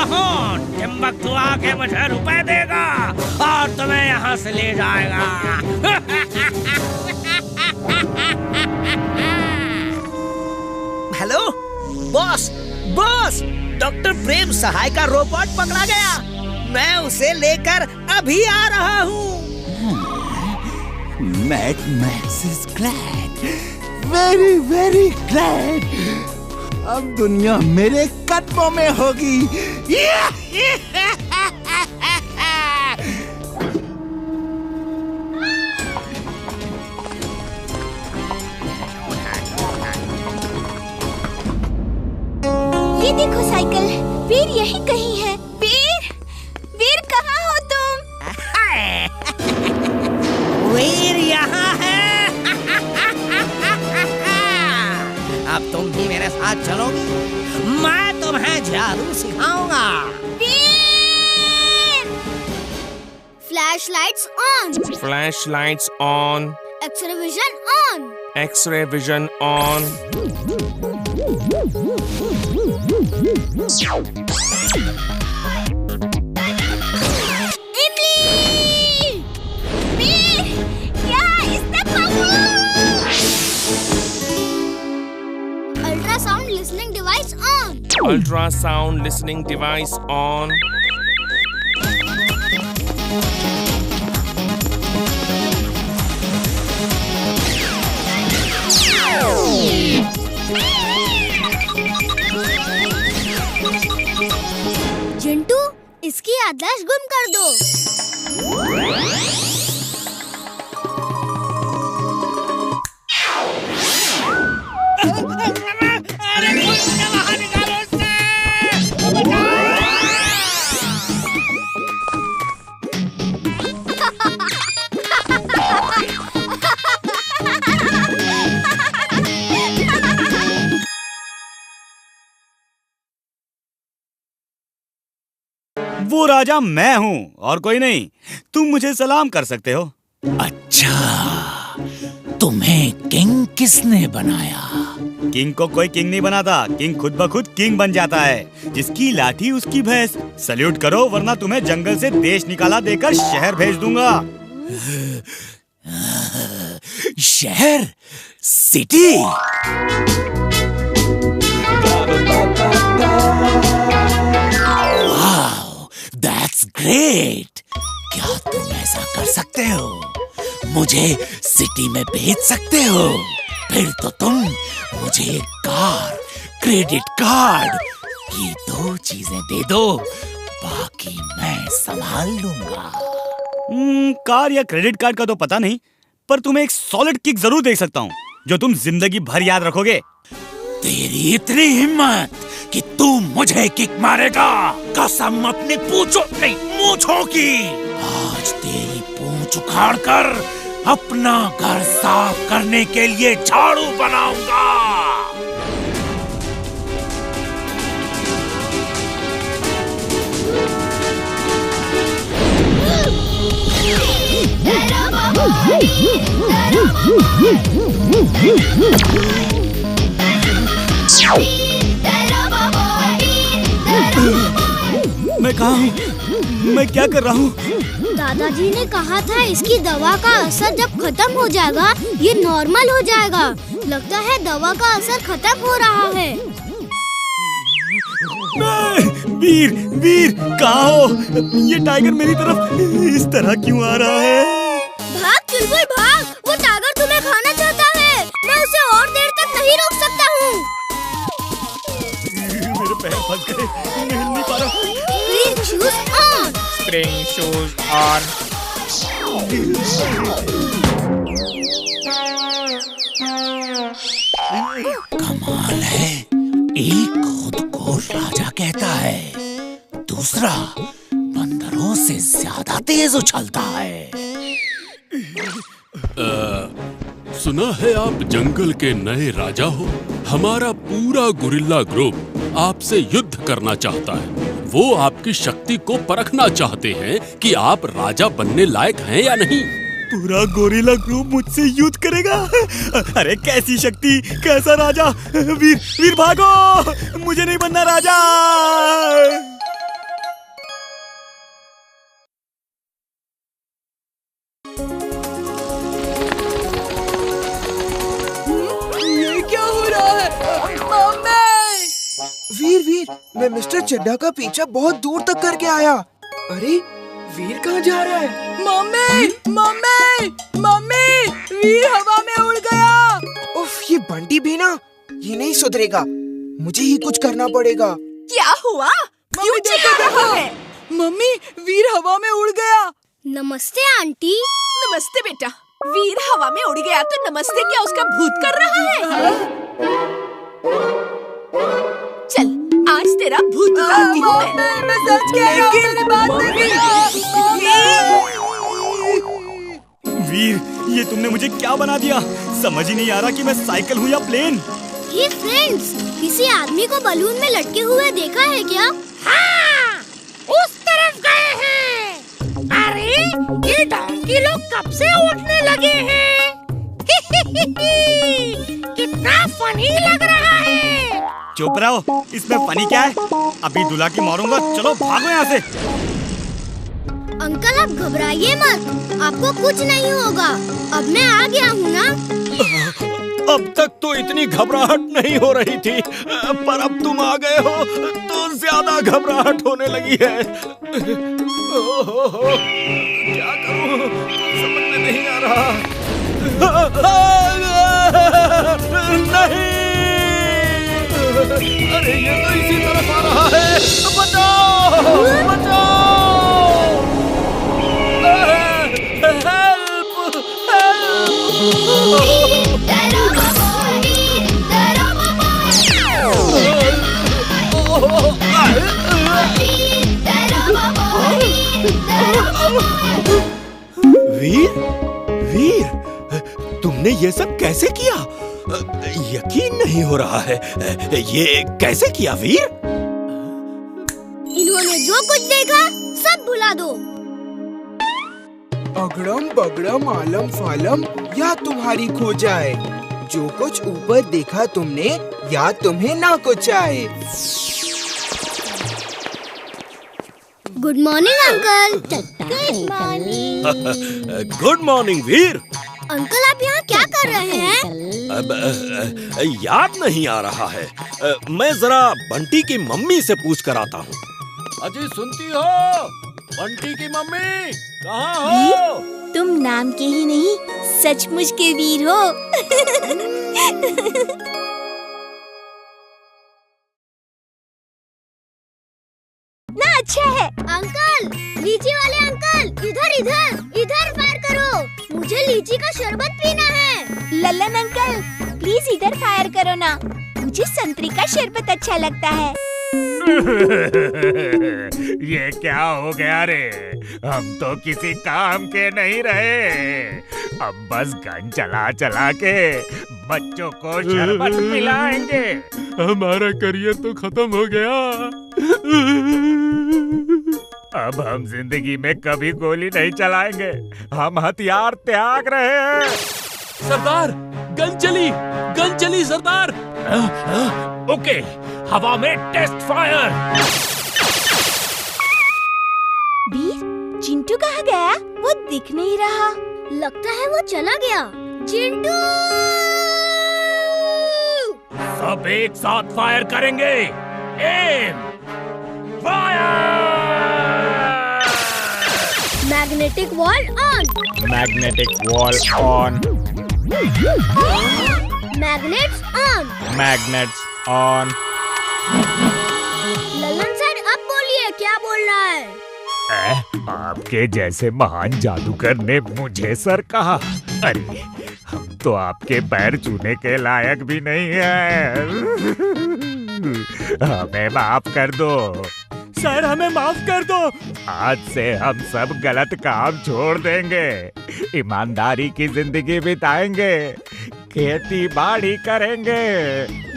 हूँ। टिम्बकटू आके मुझे रुपए देगा और तुम्हें यहाँ से ले जाएगा। हेलो बॉस, बॉस, डॉक्टर प्रेम सहाय का रोबोट पकड़ा गया। मैं उसे लेकर अभी आ रहा हूँ। Mad Max is glad, very very glad. अब दुनिया मेरे कदमों में होगी। ये देखो साइकिल, वीर यही कहीं है। वीर, वीर कहाँ हो तुम? वीर यहाँ है। अब तुम भी मेरे साथ चलोगी, मैं तुम्हें जादू सिखाऊंगा। Veer! Flash lights on. Flash lights on. X-ray vision on. X-ray vision on. Imli! Veer! यहाँ इसे पकड़ो! Ultrasound listening device on. Ultrasound listening device on. Chintu, इसकी याददाश्त गुम कर दो। अरे मुझे बाहर निकालो इससे। वो राजा मैं हूँ और कोई नहीं। तुम मुझे सलाम कर सकते हो। अच्छा, तुम्हें किंग किसने बनाया? किंग को कोई किंग नहीं बनाता, किंग खुद ब खुद किंग बन जाता है। जिसकी लाठी उसकी भैंस। सल्यूट करो वरना तुम्हें जंगल से देश निकाला देकर शहर भेज दूंगा। शहर? सिटी? Wow, that's great. क्या तुम ऐसा कर सकते हो? मुझे सिटी में भेज सकते हो? फिर तो तुम मुझे एक कार, क्रेडिट कार्ड, ये 2 चीजें दे दो, बाकी मैं संभाल लूंगा। कार या क्रेडिट कार्ड का तो पता नहीं, पर तुम्हें एक सॉलिड किक जरूर दे सकता हूँ जो तुम जिंदगी भर याद रखोगे। तेरी इतनी हिम्मत कि तू मुझे किक मारेगा? कसम अपनी पूंछों नहीं मूंछों की। आज तेरी पूंछ उखाड़ कर अपना घर साफ करने के लिए झाड़ू बनाऊंगा। मैं कहाँ हूँ? मैं क्या कर रहा हूँ? दादाजी ने कहा था इसकी दवा का असर जब खत्म हो जाएगा ये नॉर्मल हो जाएगा। लगता है दवा का असर खत्म हो रहा है। वीर, वीर कहाँ हो? ये टाइगर मेरी तरफ इस तरह क्यों आ रहा है? भाग चुलबुल भाग, वो टाइगर तुम्हें खाना चाहता है। मैं उसे और देर तक नहीं रोक सकता हूँ। मेरे पैर फंस गए, मैं हिल नहीं पा रहा। Spring shoes on. Spring shoes on. कमाल है, एक खुद को राजा कहता है, दूसरा बंदरों से ज्यादा तेज उछलता है। सुना है आप जंगल के नए राजा हो। हमारा पूरा गुरिल्ला ग्रुप आपसे युद्ध करना चाहता है। वो आपकी शक्ति को परखना चाहते हैं कि आप राजा बनने लायक हैं या नहीं। पूरा गोरिल्ला ग्रुप मुझसे युद्ध करेगा? अरे कैसी शक्ति, कैसा राजा? वीर, वीर भागो, मुझे नहीं बनना राजा। वीर, मैं मिस्टर चड्ढा का पीछा बहुत दूर तक करके आया। अरे वीर कहाँ जा रहा है? मम्मी, मम्मी, मम्मी, वीर हवा में उड़ गया। उफ, ये बंटी भी ना, ये नहीं सुधरेगा। मुझे ही कुछ करना पड़ेगा। क्या हुआ? क्यों चिल्ला रहा है? मम्मी, वीर हवा में उड़ गया। नमस्ते आंटी। नमस्ते बेटा। वीर हवा में उड़ गया तो नमस्ते क्या उसका भूत कर रहा है? चल, आज तेरा भूत उतारती हूँ मैं सच कह रहा हूँ, मेरी बात वीर, ये तुमने मुझे क्या बना दिया? समझ ही नहीं आ रहा कि मैं साइकिल हूँ या प्लेन। ये फ्रेंड्स, किसी आदमी को बलून में लटके हुए देखा है क्या? हाँ, उस तरफ गए हैं। अरे ये डोंकी लोग कब से उठने लगे हैं? कितना फनी लग रहा है। चुप रहो, इसमें फनी क्या है? अभी दुल्हा की मारूंगा, चलो भागो यहाँ से। अंकल आप घबराइए मत, आपको कुछ नहीं होगा। अब मैं आ गया हूँ ना। अब तक तो इतनी घबराहट नहीं हो रही थी, पर अब तुम आ गए हो तो ज्यादा घबराहट होने लगी है। क्या करूं, समझ में नहीं आ रहा। नहीं, अरे ये तो इसी तरफ आ रहा है। बचाओ, बचाओ, हेल्प, वीर, वीर, तुमने ये सब कैसे किया? यकीन नहीं हो रहा है। ये कैसे किया वीर? इन्होंने जो कुछ देखा सब भुला दो। अगड़म बगड़म आलम फालम या तुम्हारी खो जाए। जो कुछ ऊपर देखा तुमने, या तुम्हें ना कुछ आए। Good morning uncle. Good morning. Good morning Veer. Uncle आप यहाँ क्या कर रहे हैं? अब याद नहीं आ रहा है। मैं जरा बंटी की मम्मी से पूछ कर आता हूँ। अजी सुनती हो? बंटी की मम्मी कहाँ हो? तुम नाम के ही नहीं, सचमुच के वीर हो। ना अच्छा है। अंकल, लीची वाले अंकल, इधर इधर इधर फायर करो। मुझे लीची का शरबत पीना है। लल्लन अंकल, प्लीज इधर फायर करो ना। मुझे संतरी का शरबत अच्छा लगता है। ये क्या हो गया रे? हम तो किसी काम के नहीं रहे। अब बस गन चला चला के बच्चों को शरबत पिलाएंगे। हमारा करियर तो खत्म हो गया। अब हम जिंदगी में कभी गोली नहीं चलाएंगे। हम हथियार त्याग रहे हैं। सरदार, गन चली सरदार। ओके, हवा में टेस्ट फायर। वीर, चिंटू कहाँ गया? वो दिख नहीं रहा। लगता है वो चला गया। चिंटू! सब एक साथ फायर करेंगे। Aim, fire! Magnetic wall on. Magnetic wall on. Magnets on. Magnets on. Lalan sir अब बोलिए, क्या बोल रहा है? आपके जैसे महान जादूगर ने मुझे सर कहा। अरे हम तो आपके पैर छूने के लायक भी नहीं है। हमें माफ कर दो सर, हमें माफ कर दो। आज से हम सब गलत काम छोड़ देंगे, ईमानदारी की जिंदगी बिताएंगे, खेती बाड़ी करेंगे।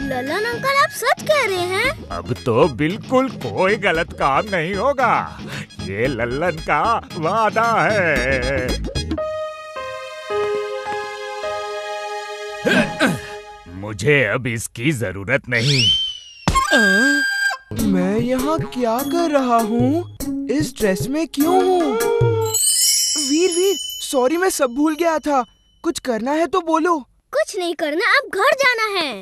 ललन अंकल आप सच कह रहे हैं? अब तो बिल्कुल कोई गलत काम नहीं होगा। ये लल्लन का वादा है। मुझे अब इसकी जरूरत नहीं। मैं यहाँ क्या कर रहा हूँ? इस ड्रेस में क्यों हूँ? वीर, सॉरी, मैं सब भूल गया था। कुछ करना है तो बोलो। कुछ नहीं करना, अब घर जाना है।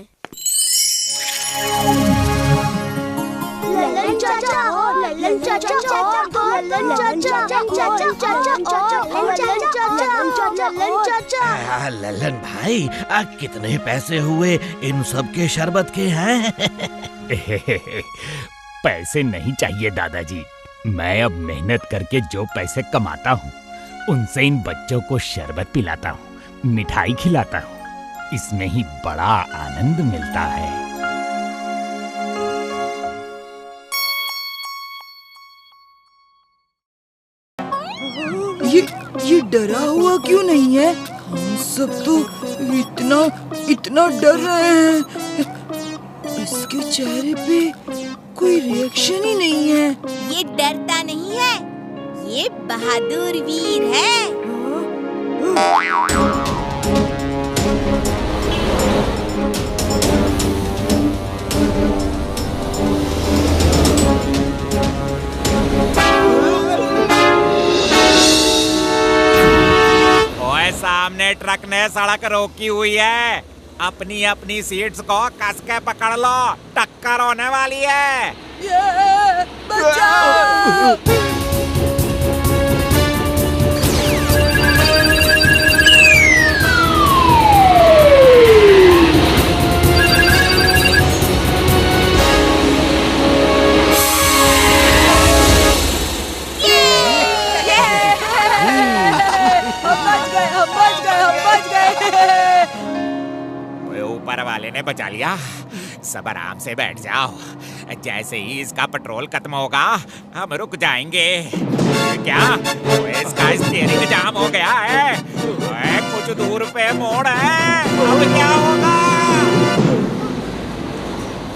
ललन भाई, कितने पैसे हुए इन सब के शरबत के हैं? पैसे नहीं चाहिए दादाजी। मैं अब मेहनत करके जो पैसे कमाता हूँ उनसे इन बच्चों को शरबत पिलाता हूँ, मिठाई खिलाता हूँ। इसमें ही बड़ा आनंद मिलता है। ये डरा हुआ क्यों नहीं है? हम सब तो इतना डर रहे हैं। इसके चेहरे पे कोई रिएक्शन ही नहीं है। ये डरता नहीं है, ये बहादुर वीर है। ओए, सामने ट्रक ने सड़क रोकी हुई है। अपनी अपनी सीट्स को कस के पकड़ लो, टक्कर होने वाली है। बचाओ! ऊपर वाले ने बचा लिया। सब आराम से बैठ जाओ। जैसे ही इसका पेट्रोल खत्म होगा हम रुक जाएंगे। क्या इसका स्टीयरिंग जाम हो गया है? कुछ दूर पे मोड़ है, अब क्या होगा?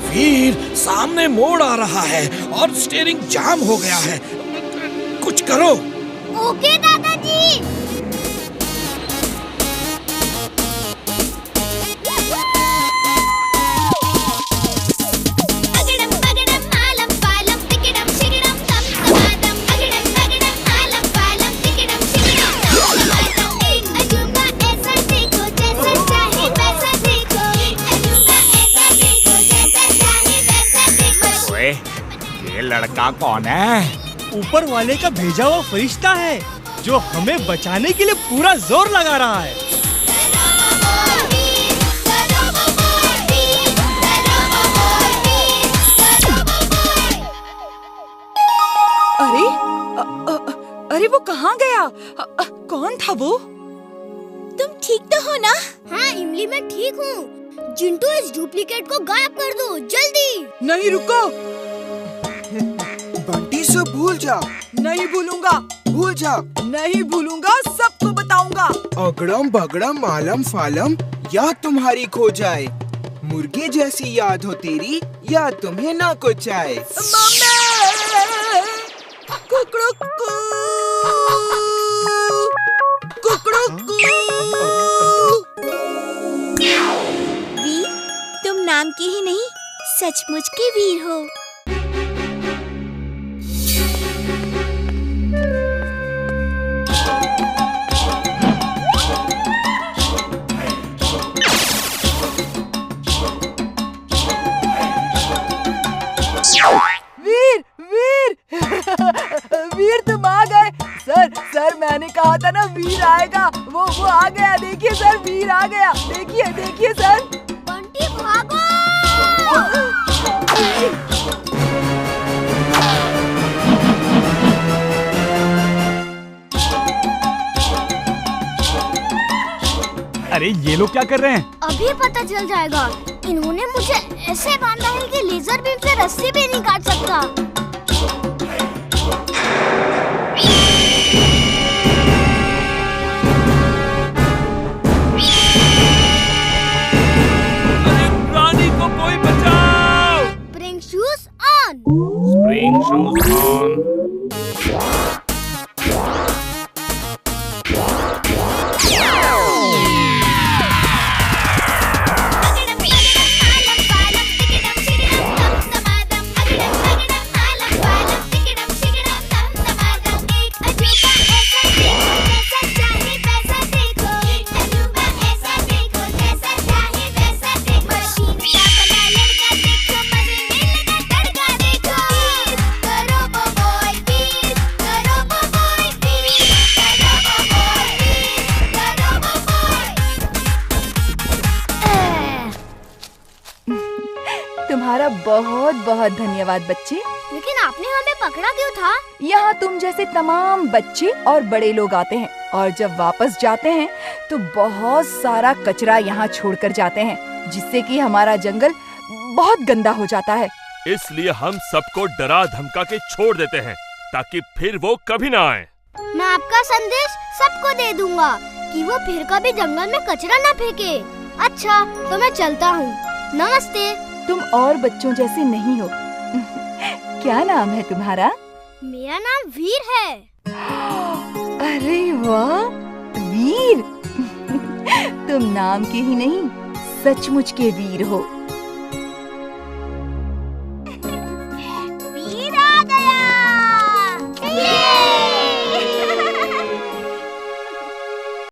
वीर, सामने मोड़ आ रहा है और स्टीयरिंग जाम हो गया है। कुछ करो। ओके दादाजी। ये लड़का कौन है? ऊपर वाले का भेजा हुआ फरिश्ता है जो हमें बचाने के लिए पूरा जोर लगा रहा है। अरे वो कहाँ गया? कौन था वो? तुम ठीक तो हो ना? हाँ इमली, मैं ठीक हूँ। जिंटू, इस डुप्लीकेट को गायब कर दो जल्दी। नहीं, रुको। बंटी से भूल जा। नहीं भूलूंगा। भूल जा। नहीं भूलूंगा, सबको बताऊंगा। अगड़म बगड़म आलम फालम याद तुम्हारी खो जाए। मुर्गे जैसी याद हो तेरी, याद तुम्हें ना कुछ आए। कुकड़ुकू, कुकड़ुकू। वीर, तुम नाम के ही नहीं सचमुच के वीर हो। वीर, वीर, वीर तुम आ गए। सर मैंने कहा था ना वीर आएगा। वो आ गया। देखिए सर, वीर आ गया। देखिए सर। बंटी भागो। अरे ये लोग क्या कर रहे हैं? अभी पता चल जाएगा। इन्होंने मुझे ऐसे बांधा है कि लेजर बीम से रस्सी भी नहीं काट सकता। रानी को कोई बचाओ। Spring shoes on. Spring shoes on. तुम्हारा बहुत बहुत धन्यवाद बच्चे। लेकिन आपने हमें पकड़ा क्यों था? यहाँ तुम जैसे तमाम बच्चे और बड़े लोग आते हैं और जब वापस जाते हैं तो बहुत सारा कचरा यहाँ छोड़कर जाते हैं, जिससे कि हमारा जंगल बहुत गंदा हो जाता है। इसलिए हम सबको डरा धमका के छोड़ देते हैं ताकि फिर वो कभी ना आए। मैं आपका संदेश सबको दे दूंगा कि वो फिर कभी जंगल में कचरा ना फेंके। अच्छा, तो मैं चलता हूँ। नमस्ते। तुम और बच्चों जैसे नहीं हो। क्या नाम है तुम्हारा? मेरा नाम वीर है। अरे वाह, वीर। तुम नाम के ही नहीं, सचमुच के वीर हो।